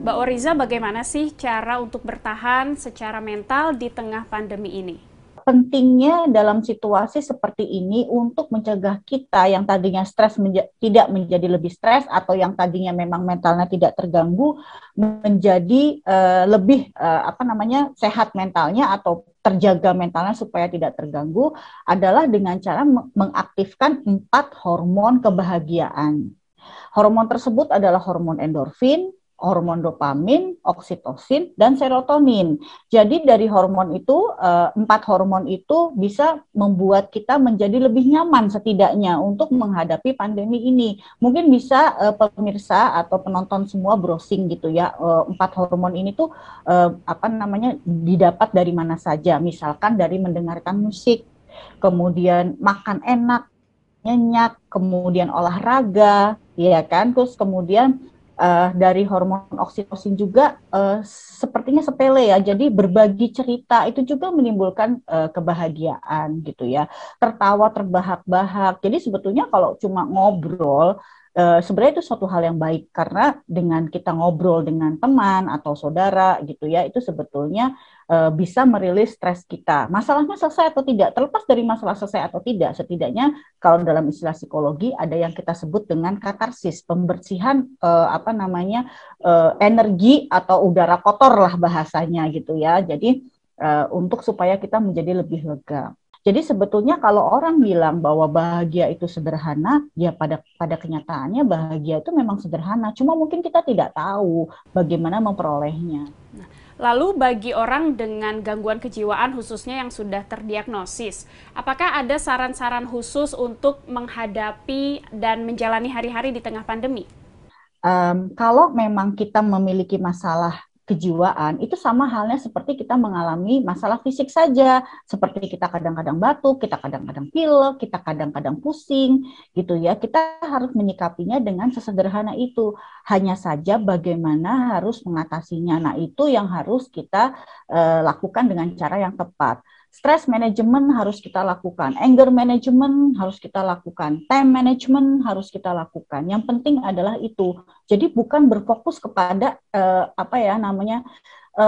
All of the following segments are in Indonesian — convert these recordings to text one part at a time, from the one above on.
Mbak Oriza, bagaimana sih cara untuk bertahan secara mental di tengah pandemi ini? Pentingnya dalam situasi seperti ini untuk mencegah kita yang tadinya stres tidak menjadi lebih stres, atau yang tadinya memang mentalnya tidak terganggu menjadi lebih sehat mentalnya atau terjaga mentalnya supaya tidak terganggu, adalah dengan cara mengaktifkan 4 hormon kebahagiaan. Hormon tersebut adalah hormon endorfin, hormon dopamin, oksitosin, dan serotonin. Jadi dari hormon itu, 4 hormon itu bisa membuat kita menjadi lebih nyaman setidaknya untuk menghadapi pandemi ini. Mungkin bisa pemirsa atau penonton semua browsing gitu ya, 4 hormon ini tuh didapat dari mana saja. Misalkan dari mendengarkan musik, kemudian makan enak, nyenyak, kemudian olahraga, ya kan, terus kemudian dari hormon oksitosin juga, sepertinya sepele ya, jadi berbagi cerita itu juga menimbulkan kebahagiaan gitu ya, tertawa terbahak-bahak. Jadi sebetulnya kalau cuma ngobrol, sebenarnya itu suatu hal yang baik, karena dengan kita ngobrol dengan teman atau saudara gitu ya, itu sebetulnya bisa merilis stres kita. Masalahnya selesai atau tidak, terlepas dari masalah selesai atau tidak, setidaknya kalau dalam istilah psikologi ada yang kita sebut dengan katarsis, pembersihan energi atau udara kotor lah bahasanya gitu ya. Jadi untuk supaya kita menjadi lebih lega. Jadi sebetulnya kalau orang bilang bahwa bahagia itu sederhana, ya pada kenyataannya bahagia itu memang sederhana. Cuma mungkin kita tidak tahu bagaimana memperolehnya. Lalu bagi orang dengan gangguan kejiwaan khususnya yang sudah terdiagnosis, apakah ada saran-saran khusus untuk menghadapi dan menjalani hari-hari di tengah pandemi? Kalau memang kita memiliki masalah kejiwaan, itu sama halnya seperti kita mengalami masalah fisik saja, seperti kita kadang-kadang batuk, kita kadang-kadang pilek, kita kadang-kadang pusing, gitu ya. Kita harus menyikapinya dengan sesederhana itu. Hanya saja bagaimana harus mengatasinya. Nah, itu yang harus kita lakukan dengan cara yang tepat. Stress management harus kita lakukan, anger management harus kita lakukan, time management harus kita lakukan. Yang penting adalah itu. Jadi bukan berfokus kepada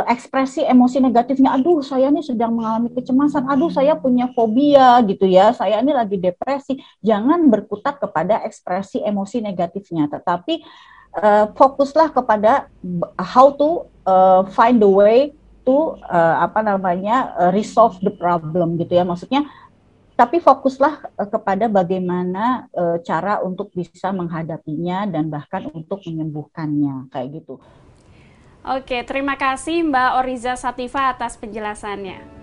ekspresi emosi negatifnya. Aduh, saya ini sedang mengalami kecemasan. Aduh, saya punya fobia gitu ya. Saya ini lagi depresi. Jangan berkutat kepada ekspresi emosi negatifnya, tetapi fokuslah kepada how to find the way to resolve the problem gitu ya. Maksudnya, tapi fokuslah kepada bagaimana cara untuk bisa menghadapinya dan bahkan untuk menyembuhkannya, kayak gitu. Oke, terima kasih Mbak Oriza Sativa atas penjelasannya.